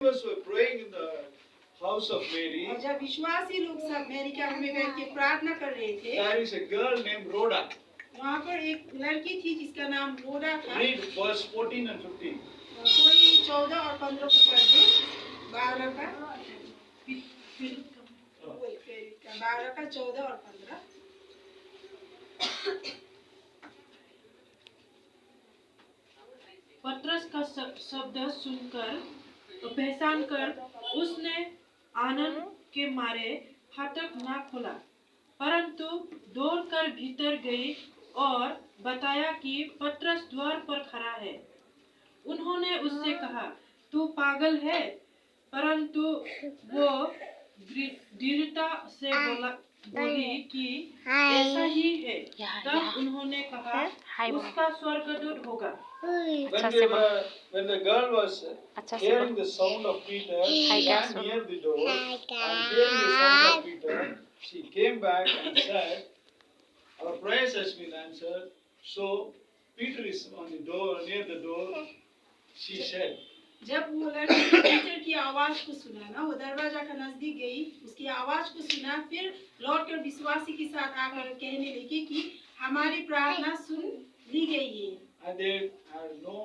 Believers were praying in the house of Mary. और जब विश्वासी लोग सब मैरी के घर में बैठ के प्रार्थना कर रहे थे, There is a girl named Rhoda. वहाँ पर एक लड़की थी जिसका नाम रोडा था। Read verse 14 and 15. कोई 14 और 15 को पढ़ दे। 12 का 14 और 15। पतरस का शब्द सुनकर पहचान कर उसने आनंद के मारे फाटक ना खोला, परंतु दौड़कर भीतर गई और बताया कि पतरस द्वार पर खड़ा है। उन्होंने उससे कहा, तू पागल है? परंतु वो दृढ़ता से बोली कि ऐसा ही है। तब उन्होंने कहा, उसका स्वर्गदूत होगा। When the girl was hearing the sound of Peter, she ran near the door, and hearing the sound of Peter, she came back and said, our prayers has been answered. So Peter is on the door, near the door. She said, जब वो लड़की Peter की आवाज को सुना ना, वो दरवाजा का नजदीक गई, उसकी आवाज को सुना, फिर लौटकर विश्वासी के साथ आकर कहने लगी कि हमारी प्रार्थना सुन ली गई है। And they had no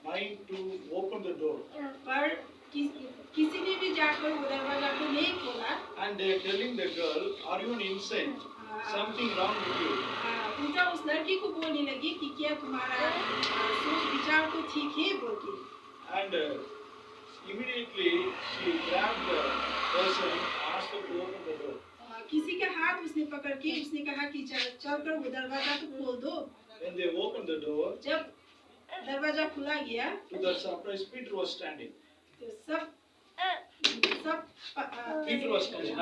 mind to open the door. पर किसी ने भी जाकर वो दरवाजा को नहीं खोला। And they are telling the girl, are you insane? Something wrong with you. उनका उस लड़की को बोलने लगी कि क्या तुम्हारा सोच विचार तो ठीक है बोल के। And immediately she grabbed the person, asked her to open the door. किसी का हाथ उसने पकड़ के उसने कहा कि चलकर वो दरवाजा तो खोल दो। When they opened the door, जब दरवाजा खुला गया, to their surprise, Peter was standing. तो सब Peter was standing.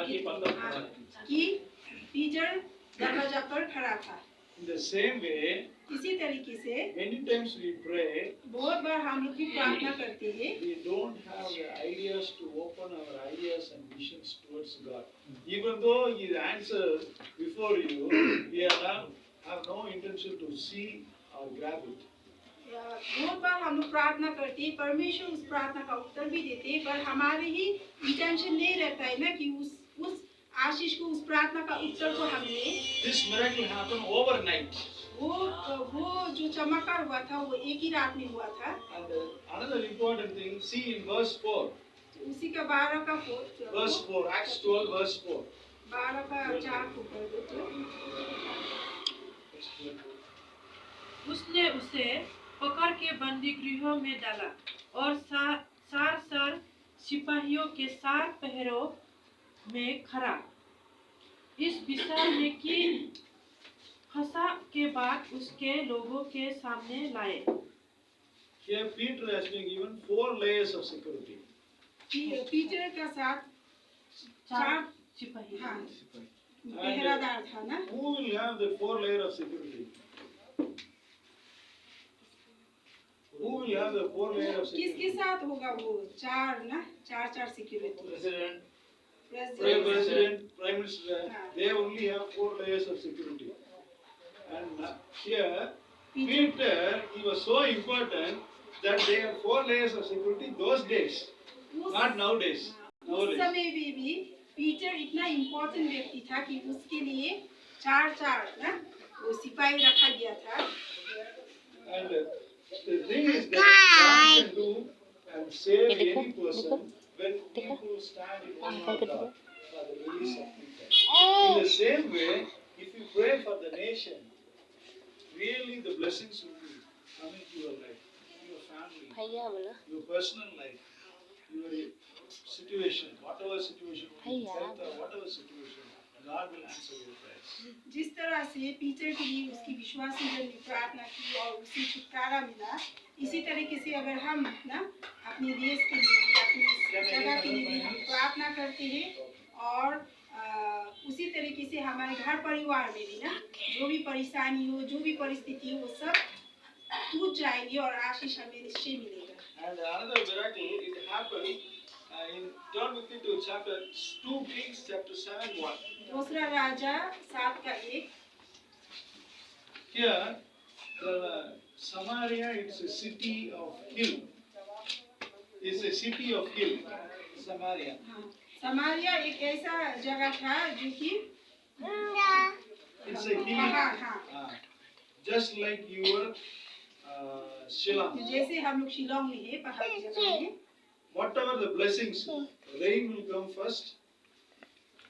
कि पीटर दरवाजा पर खड़ा था। In the same way, इसी तरीके से many times we pray, बहुत बार हम लोग भी प्रार्थना करते हैं। we don't have the ideas to open our ideas and visions towards God. Even though He answers before you, we have no intention to see or grab it. बहुत बार हम लोग प्रार्थना करते हैं, परमेश्वर उस प्रार्थना का उत्तर भी देते हैं, पर हमारे ही इंटेंशन नहीं रहता है ना कि उस आशीष को, उस प्रार्थना का उत्तर को हमने। This miracle happened overnight. वो जो चमत्कार हुआ था वो एक ही रात में हुआ था। And another important thing, see in verse 4. उसी का 12 का 4। Verse 4, Acts 12, verse 4. 12 का 4 को पढ़ दो तो। उसने उसे पकड़ के बंदी गृह में डाला और सार सिपाहियों के 4 पहरों में खड़ा इस विषय में कि फंसा के बाद उसके लोगों के सामने लाए। Here Peter has been given 4 layers of security. Peter का साथ 4 सिपाही पहरादार था ना। Who will have the 4 layers of security? Who will have the 4 layers of security? किसके साथ होगा वो 4 ना, 4 security. President, Prime Minister, they only have 4 layers of security. And here, Peter, he was so important that they have 4 layers of security those days, not nowadays. उस समय भी Peter इतना important व्यक्ति था कि उसके लिए 4 ना वो सिपाही रखा गया था। And the thing is that God can do and save any person when people stand in one of God for the release of Peter. In the same way, if you pray for the nation, really the blessings will be coming to your life, your family, your personal life, your situation, whatever situation, health or whatever situation, God will answer your prayers. जिस तरह से Peter के लिए उसकी विश्वासी जन ने प्रार्थना की और उसे छुटकारा मिला, इसी तरीके से अगर हम ना अपने देश के लिए भी, अपनी जगह के लिए भी हम प्रार्थना करते हैं और उसी तरीके से हमारे घर परिवार में भी ना जो भी परेशानी हो, जो भी परिस्थिति हो, वो सब टूट जाएगी और आशीष हमें निश्चय मिलेगा। And another miracle, it happened turn with me to chapter 2 Kings, chapter 7:1. दूसरा राजा 7 का 1। Here, Samaria, it's a city of hill. is a city of hill, Samaria. हाँ, समारिया एक ऐसा जगह था जो कि It's a hill, पहाड़, हाँ, just like your Shillong. जैसे हम लोग शिलोंग में है पहाड़ की जगह में। Whatever the blessings, rain will come first,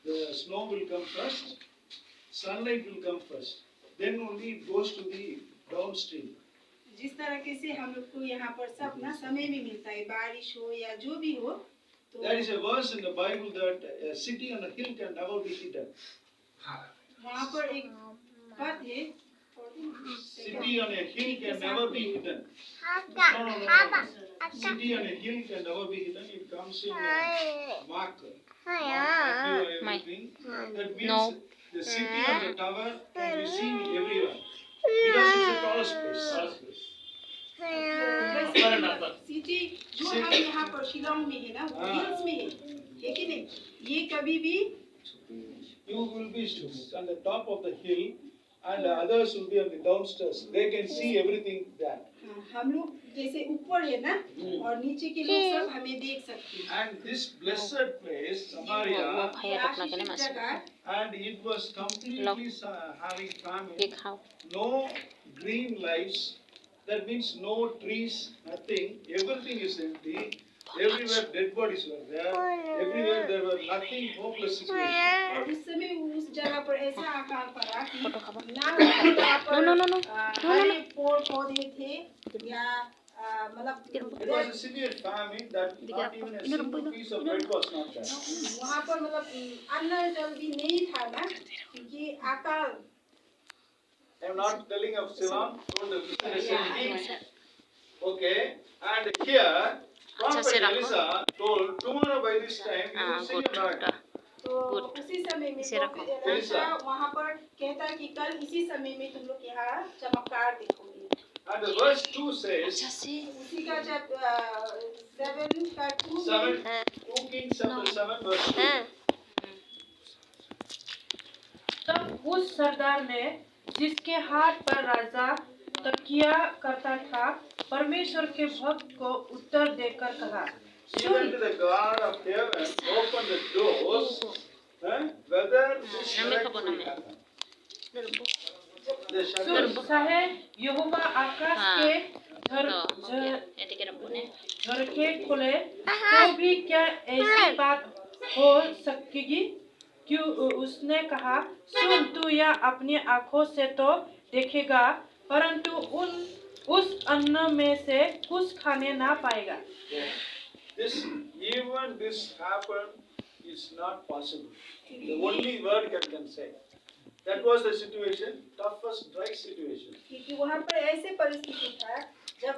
the snow will come first, sunlight will come first. Then only it goes to the downstream. जिस तरीके से हम लोग को यहाँ पर सब ना समय में मिलता है, बारिश हो या जो भी हो, तो There is a verse in the Bible that a city on a hill can never be hidden. वहाँ पर एक पद है, City on a hill can never be hidden. No. City on a hill can never be hidden. It comes in Mark, everything. That means the city on the tower can be seen everywhere. Because it's the tallest place. City जो हम यहाँ पर शिलोंग में है ना, वो hills में है कि नहीं? ये कभी भी You will be on the top of the hill and the others will be on the downstairs. They can see everything there. हम लोग जैसे ऊपर है ना, और नीचे के लोग सब हमें देख सकते हैं। And this blessed place, Samaria, आशीषित जगह, and it was completely having famine, no green lives. That means no trees, nothing. Everything is empty. Everywhere dead bodies were there. Everywhere there were nothing, hopeless situation. और उस समय उस जगह पर ऐसा आकार पड़ा कि ना वहाँ पर हरे पेड़ पौधे थे या मतलब It was a severe famine that not even a single piece of bread was not there. वहाँ पर मतलब अन्न जल भी नहीं था ना, क्योंकि आकार I am not telling of Ceylon, told the business. Okay, and here Prophet Elisha told tomorrow by this time you will see a miracle. तो उसी समय में एलिशा वहाँ पर कहता कि कल इसी समय में तुम लोग यहाँ चमत्कार देखोगे। And the verse 2 says, उसी का जब 7 का 2 Kings chapter 7 verse 2. तब उस सरदार ने जिसके हाथ पर राजा तकिया करता था, परमेश्वर के भक्त को उत्तर देकर कहा, Even to the God of heaven open the doors, whether this miracle will happen. The soon shutters. चाहे यहोवा आकाश के झरखे खोले तो भी क्या ऐसी बात हो सकेगी? क्यों? उसने कहा, सुन, तू यह अपनी आँखों से तो देखेगा, परंतु उस अन्न में से कुछ खाने ना पाएगा। Even this happen is not possible. The only word can say. That was the situation, toughest, dry situation. क्योंकि वहाँ पर ऐसे परिस्थिति था जब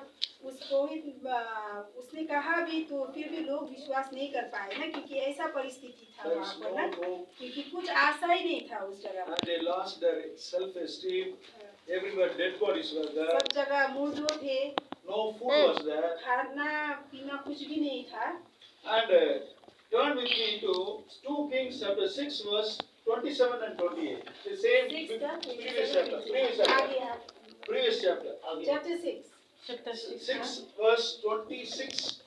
उसने कहा भी तो फिर भी लोग विश्वास नहीं कर पाए ना, क्योंकि ऐसा परिस्थिति था वहाँ पर ना, क्योंकि कुछ आशा ही नहीं था उस जगह। And they lost their self-esteem. Everywhere dead bodies were there. सब जगह मुर्दे थे। No food was there. खाना पीना कुछ भी नहीं था। And turn with me to 2 Kings chapter 6 verse 27 and 28. The same previous chapter. Previous chapter. Chapter 6. Chapter 6. 6 verse 26.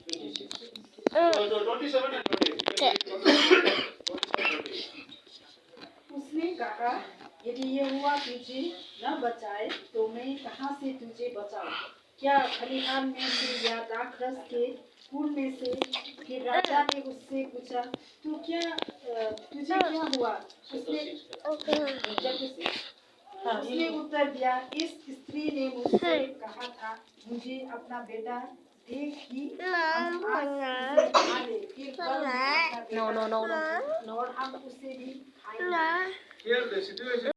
27 and 28. उसने कहा, यदि यहोवा तुझे न बचाए तो मैं कहाँ से तुझे बचाऊं? क्या खलिहान में से या दाखरस के कुल में से? फिर राजा ने उससे पूछा, तुझे क्या हुआ? उसने उत्तर दिया, इस स्त्री ने मुझसे कहा था, मुझे अपना बेटा दे कि हम आज उसे खा ले, फिर कल अपना बेटा और हम उसे भी खाएंगे। Here the situation